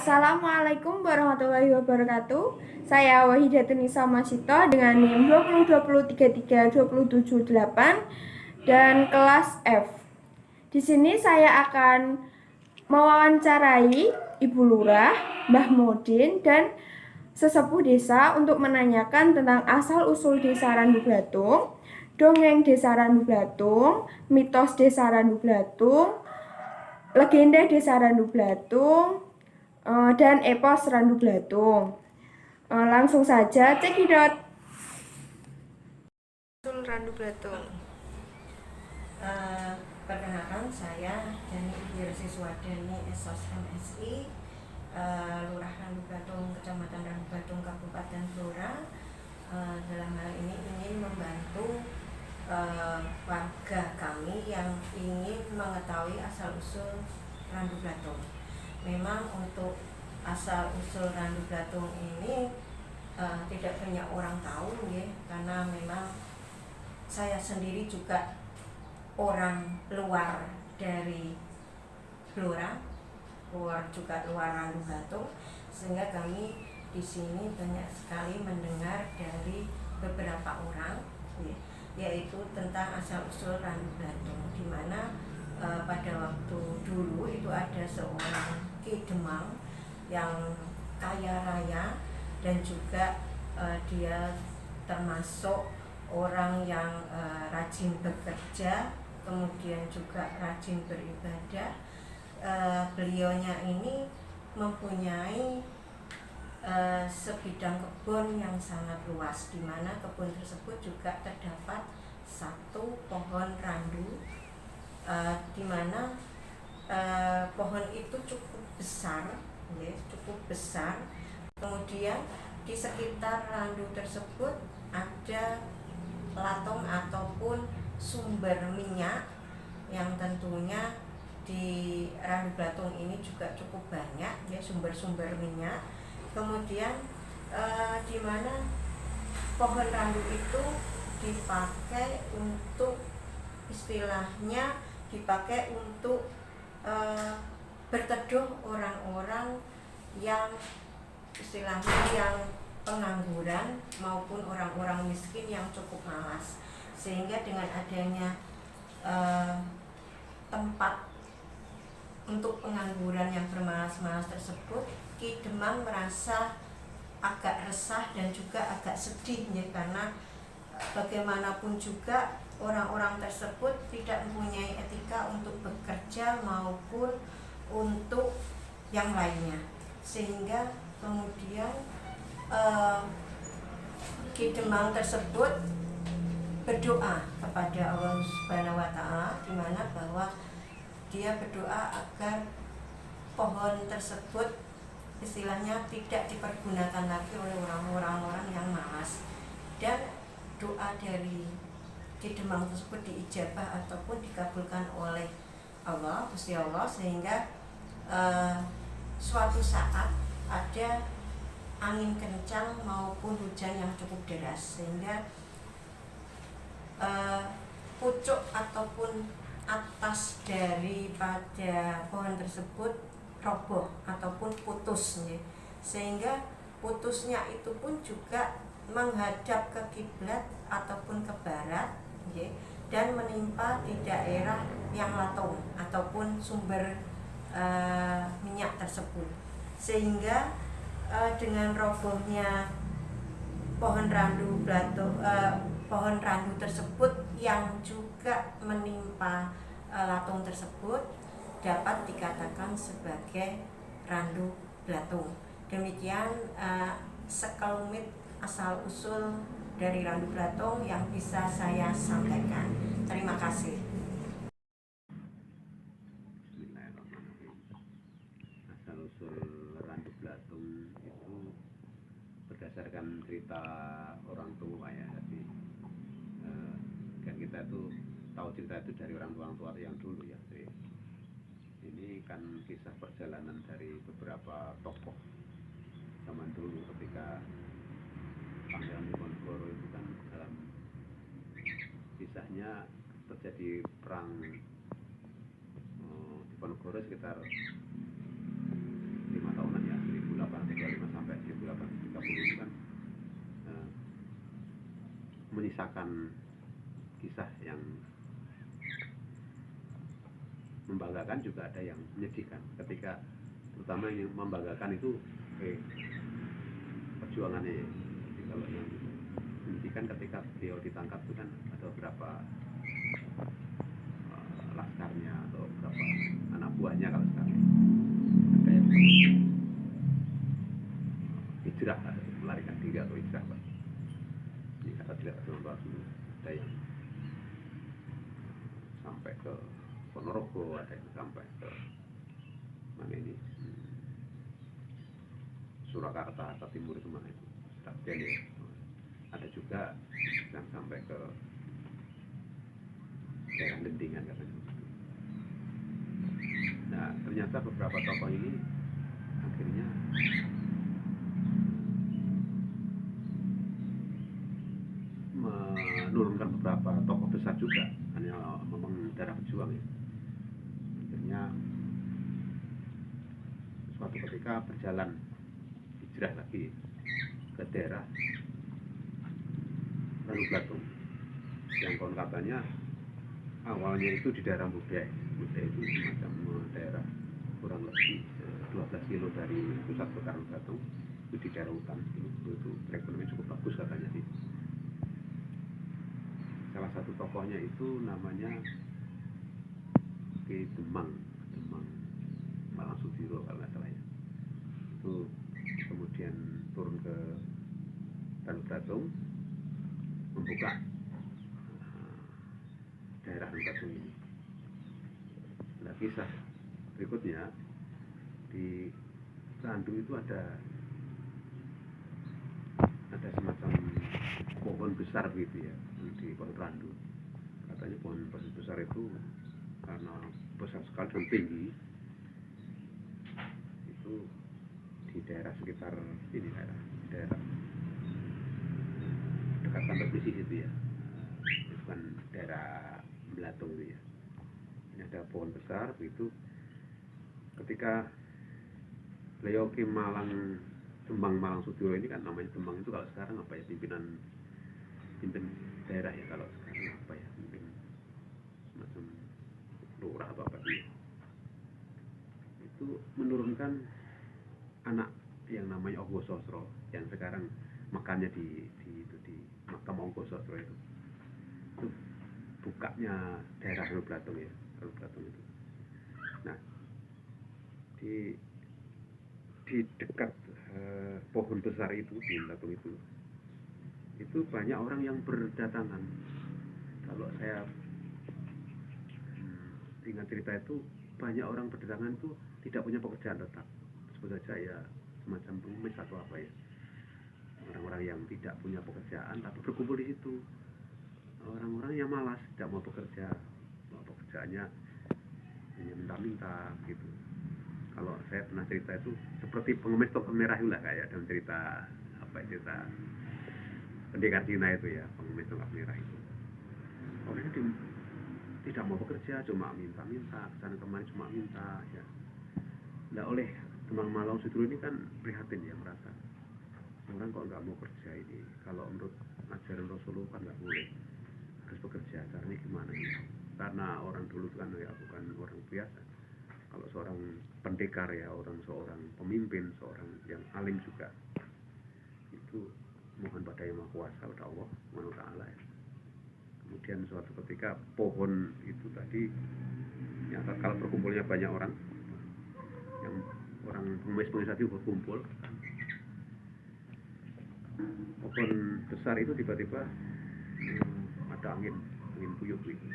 Assalamualaikum warahmatullahi wabarakatuh. Saya Wahidatun Nisa Masito dengan NIM 2020332778 dan kelas F. Di sini saya akan mewawancarai Ibu Lurah, Mbah Modin, dan sesepuh desa untuk menanyakan tentang asal-usul Desa Randu Blatung, dongeng Desa Randu Blatung, mitos Desa Randu Blatung, legenda Desa Randu Blatung, dan epos Randu Blatung. Langsung saja cekidot. Randu Blatung. Perkenalkan, saya Dani Wirasiswadani SOS MSI, Lurah Randu Blatung, Kecamatan Randu Blatung, Kabupaten Blora. Dalam hal ini ingin membantu warga kami yang ingin mengetahui asal-usul Randu Blatung. Memang untuk asal-usul Randu Blatung ini tidak banyak orang tahu ya, karena memang saya sendiri juga orang luar dari Blora, luar Randu Blatung, sehingga kami di sini banyak sekali mendengar dari beberapa orang ya, yaitu tentang asal-usul Randu Blatung, di mana pada waktu dulu itu ada seorang Ki Demang yang kaya raya dan juga dia termasuk orang yang rajin bekerja, kemudian juga rajin beribadah. Beliaunya ini mempunyai sebidang kebun yang sangat luas, di mana kebun tersebut juga terdapat satu pohon randu, di mana pohon itu cukup besar, ya, cukup besar. Kemudian di sekitar randu tersebut ada latong ataupun sumber minyak yang tentunya di Randu Blatung ini juga cukup banyak ya, sumber-sumber minyak. Kemudian di mana pohon randu itu dipakai untuk, istilahnya dipakai untuk berteduh orang-orang yang istilahnya yang pengangguran maupun orang-orang miskin yang cukup malas. Sehingga dengan adanya tempat untuk pengangguran yang bermalas-malas tersebut, Ki Demang merasa agak resah dan juga agak sedih ya, karena bagaimanapun juga orang-orang tersebut tidak mempunyai etika untuk bekerja maupun untuk yang lainnya. Sehingga kemudian Ki Demang tersebut berdoa kepada Allah Subhanahu wa Ta'ala, di mana bahwa dia berdoa agar pohon tersebut istilahnya tidak dipergunakan lagi oleh orang-orang yang malas, dan doa dari Ki Demang tersebut diijabah ataupun dikabulkan oleh Allah, Gusti Allah, sehingga suatu saat ada angin kencang maupun hujan yang cukup deras, sehingga pucuk ataupun atas daripada pohon tersebut roboh ataupun putus ya. Sehingga putusnya itu pun juga menghadap ke kiblat ataupun ke barat ya, dan menimpa di daerah yang latong ataupun sumber minyak tersebut. Sehingga dengan robohnya pohon randu Blatung, pohon randu tersebut yang juga menimpa latong tersebut dapat dikatakan sebagai Randu Blatung. Demikian sekelumit asal-usul dari Randu Blatung yang bisa saya sampaikan. Terima kasih. Asal-usul Randu Blatung itu berdasarkan cerita orang tua ya, jadi kan kita tuh tahu cerita itu dari orang tua yang dulu ya. Jadi ini kan kisah perjalanan dari beberapa tokoh zaman dulu ketika Pangeran Diponegoro itu kan dalam kisahnya terjadi perang Diponegoro sekitar 5 tahunan ya, mengisahkan kisah yang membanggakan, juga ada yang menyedihkan. Ketika terutama yang membanggakan itu perjuangannya ya. Jadi kalau yang menyedihkan ketika beliau ditangkap itu kan ada beberapa laskarnya atau beberapa anak buahnya, kalau sekarang ada yang hijrah, melarikan diri atau hijrah, Pak. Jadi kata tidak terlalu ada yang sampai ke Ponorogo, ada yang sampai ke mana ini, Surakarta atau timur itu mana itu, Sragen ya. Ada juga yang sampai ke daerah Lendingan katanya. Nah, ternyata beberapa tokoh ini akhirnya menurunkan beberapa tokoh besar juga, hanya memang darah pejuang ya. Akhirnya suatu ketika berjalan hijrah lagi ke daerah Ranu Blatung, yang konon katanya awalnya itu di daerah Mudai. Mudai itu semacam daerah kurang lebih 12 kilo dari pusat kota Ranu Blatung, itu di daerah hutan. Itu perekonomian cukup bagus katanya sih. Salah satu tokohnya itu namanya Ki Demang Malang Sudiro kalau nggak salah ya. Itu kemudian turun ke Ranu Blatung, membuka daerah Ranu Blatung ini. Nah, kisah berikutnya di Randu itu ada semacam pohon besar gitu ya, di pohon Randu. Katanya pohon besar itu karena besar sekali dan tinggi, itu di daerah sekitar ini, daerah dekat kantor polisi itu ya, itu kan daerah Belatung itu ya. Ini ada pohon besar begitu. Ketika beliau ke Demang Malang Sudiro ini kan, namanya Demang itu kalau sekarang apa ya, pimpin daerah ya, kalau sekarang apa ya, pimpin semacam lurah atau apa dia. Itu menurunkan anak yang namanya Onggo Sosro, yang sekarang makamnya di makam Onggo Sosro itu bukanya daerah Ranu Blatung ya, Ranu Blatung itu. Nah, di dekat pohon besar itu di Blatung itu banyak orang yang berdatangan. Kalau saya ingat cerita itu, banyak orang berdatangan itu tidak punya pekerjaan tetap, sebut saja ya semacam pengemis atau apa ya, orang-orang yang tidak punya pekerjaan tapi berkumpul di situ. Orang-orang yang malas, tidak mau bekerja, pekerjaannya hanya minta-minta gitu. Kalau saya pernah cerita itu seperti pengemis tongkat merah juga, kayak dalam cerita Pendekar Cina itu ya, pengemis tongkat merah itu. Orangnya tidak mau bekerja, cuma minta-minta, kesana kemari cuma minta ya. Nah, oleh Demang Malang Sudiro ini kan prihatin ya, merasa orang kok nggak mau kerja ini. Kalau menurut ajaran Rasulullah kan nggak boleh, harus bekerja. Caranya gimana ini? Karena orang dulu kan ya bukan orang biasa. Kalau seorang pendekar ya, seorang pemimpin, seorang yang alim juga, itu mohon pada Yang Maha Kuasa, pada Allah Subhanahu wa Ta'ala ya. Kemudian suatu ketika pohon itu tadi, ya, kalau berkumpulnya banyak orang, yang orang pengemis tadi berkumpul, pohon besar itu tiba-tiba ada angin puyuh gitu.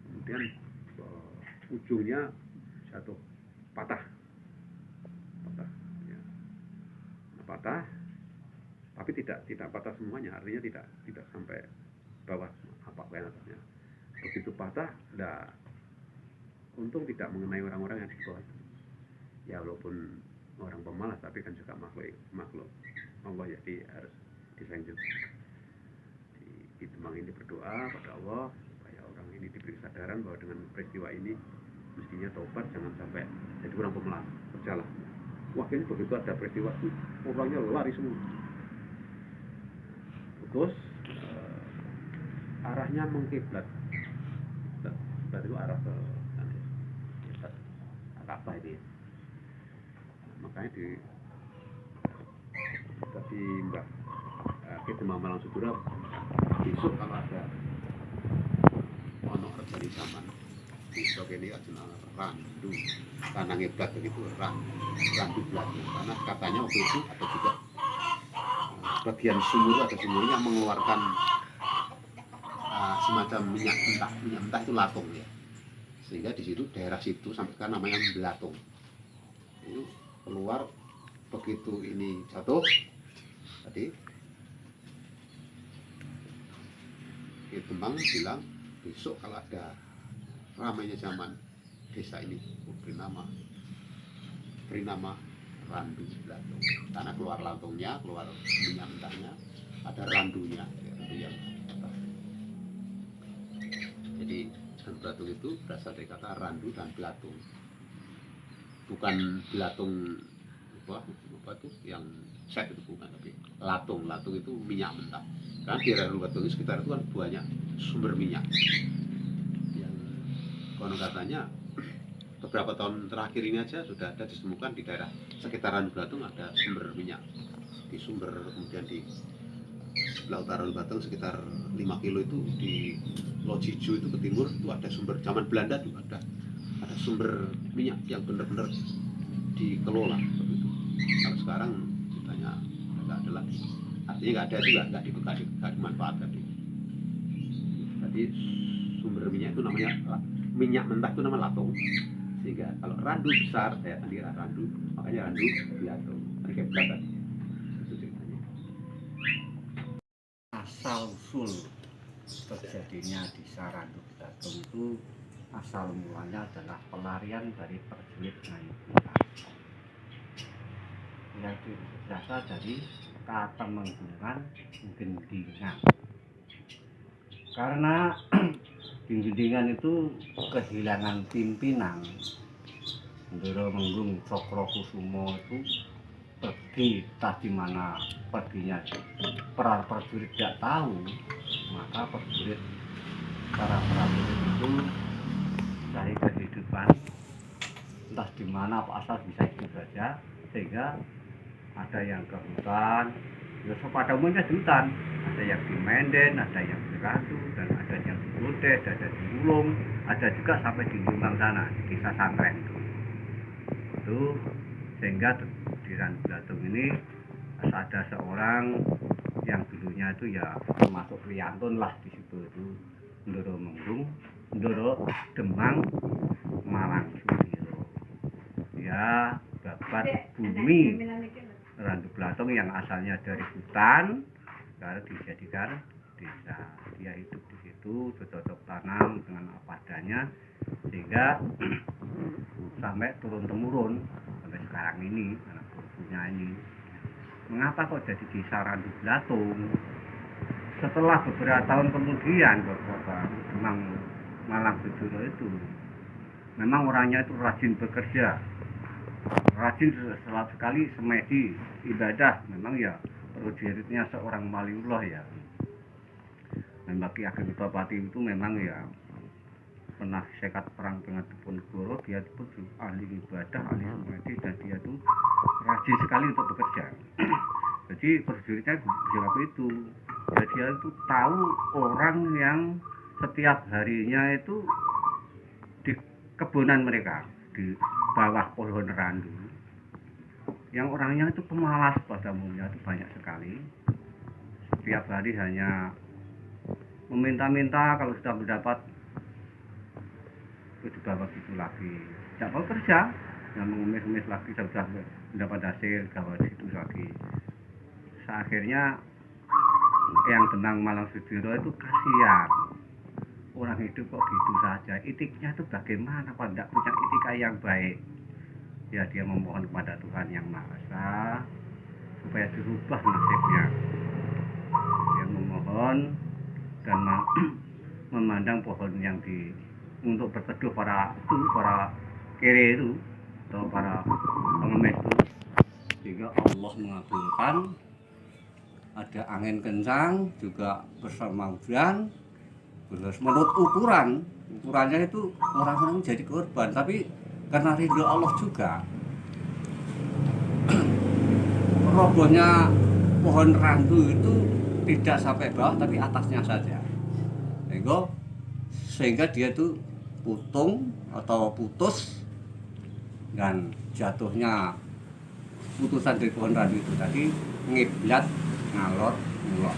Kemudian ujungnya jatuh, patah ya. Patah, tapi tidak patah semuanya, artinya tidak sampai bawah apa yang atasnya. Begitu patah, untung tidak mengenai orang-orang yang di bawah. Ya walaupun orang pemalas, tapi kan juga makhluk Allah, jadi harus dilanjut. Di Demang ini berdoa pada Allah supaya orang ini diberi kesadaran bahwa dengan peristiwa ini mestinya taubat, jangan sampai jadi orang pemalas, berjalan. Wah, ini begitu ada peristiwa, orangnya lari semua. Terus arahnya mengkiblat. Kiblat itu arah ke Ka'bah ini. Makanya tadi Mbak kita Malang Sudura besok kalau ada ono dari zaman besok ini adalah randu tanah ngeblat begitu, randu belakang, karena katanya waktu itu ada juga bagian sumur atau sumurnya mengeluarkan semacam minyak mentah itu latung ya, sehingga di situ daerah situ sampai sekarang namanya belatung. Itu keluar begitu ini jatuh tadi Kembang bilang besok kalau ada ramainya zaman desa ini beri nama randu belatung, karena keluar lantungnya, keluar minyak mentahnya, ada randunya, randu yang atas. Jadi dan belatung itu berasal dari kata randu dan belatung, bukan belatung apa tuh yang set itu, bukan, tapi latung itu minyak mentah. Karena di daerah Batu ini sekitar itu kan banyak sumber minyak yang konon katanya beberapa tahun terakhir ini aja sudah ada ditemukan di daerah sekitaran Batu ada sumber minyak. Di sumber kemudian di sebelah utara Batu sekitar 5 kilo itu di Lojijo itu ke timur itu ada sumber, zaman Belanda juga ada sumber minyak yang benar-benar dikelola seperti itu. Kalau sekarang ceritanya nggak ada lagi, artinya nggak ada juga, nggak dimanfaatkan. Jadi sumber minyak itu namanya minyak mentah itu nama latung, sehingga kalau randu besar saya tadi randu, makanya randu belatung, kayak belakang itu ceritanya. Asal usul terjadinya desa Randu Belatung itu asal mulanya adalah pelarian dari prajurit Ngayu Bulan yang berasal dari Katemenggungan Gendingan. Karena di Gendingan itu kehilangan pimpinan, Ndoro Menggung Cokrokusumo itu pergi, tadi mana perginya para prajurit tidak tahu, maka para prajurit itu dari kehidupan entah di mana apa asal bisa hidup saja, sehingga ada yang ke hutan, ya pada umumnya di hutan, ada yang di Menden, ada yang di Randu, dan ada yang di Budes, ada di Ulung, ada juga sampai di Jombang sana, di desa Sangren itu sehingga di Randu Belatung ini ada seorang yang dulunya itu ya termasuk Priyantun lah di situ, itu Ndoro Menggung, Ndoro Demang Malang Sudiro, ya babat bumi Randu Belatung yang asalnya dari hutan sekarang dijadikan desa. Dia hidup di situ, bercocok tanam dengan apa adanya, sehingga sampai turun temurun sampai sekarang ini anak cucunya ini. Mengapa kok jadi desa Randu Belatung? Setelah beberapa tahun kemudian Bapak Demang Malang Sudiro itu memang orangnya itu rajin bekerja, rajin sekali semedi ibadah, memang ya prajuritnya seorang waliullah ya. Dan bagi Ageng Bupati itu memang ya pernah sekat perang dengan Diponegoro, dia itu ahli ibadah, ahli semedi, dan dia itu rajin sekali untuk bekerja. Jadi prajuritnya jawab itu, ya, dia itu tahu orang yang setiap harinya itu di kebunan mereka di bawah pohon randu, yang orangnya itu pemalas pada umumnya itu banyak sekali. Setiap hari hanya meminta-minta, kalau sudah mendapat itu dibawa gitu lagi, tidak mau kerja, yang mengemis-ngemis lagi, sudah mendapat hasil gawa situ lagi. Akhirnya yang Demang Malang Sudiro itu kasihan, orang hidup kok gitu saja, etiknya itu bagaimana, kok tidak punya etika yang baik. Ya dia memohon kepada Tuhan Yang Maha Esa supaya dirubah nasibnya. Dia memohon dan memandang pohon yang untuk berteduh para kere itu atau para pengemis itu, sehingga Allah mengabulkan. Ada angin kencang juga bersama hujan, Terus menurut ukurannya itu orang-orang jadi korban, tapi karena ridho Allah juga robohnya pohon randu itu tidak sampai bawah tapi atasnya saja, sehingga dia itu putung atau putus, dan jatuhnya putusan dari pohon randu itu tadi ngiblat ngalor ngulon,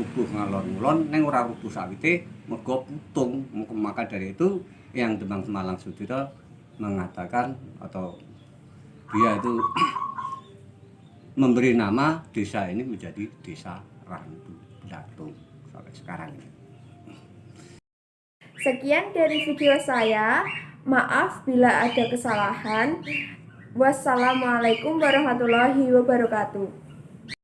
rubuh ngalor ngulon neng ora rubuh sawite mergo putung. Maka dari itu yang Demang Semalang Sudiro mengatakan atau dia itu memberi nama desa ini menjadi Desa Randu Blatung sampai sekarang ini. Sekian dari video saya. Maaf bila ada kesalahan. Wassalamualaikum warahmatullahi wabarakatuh.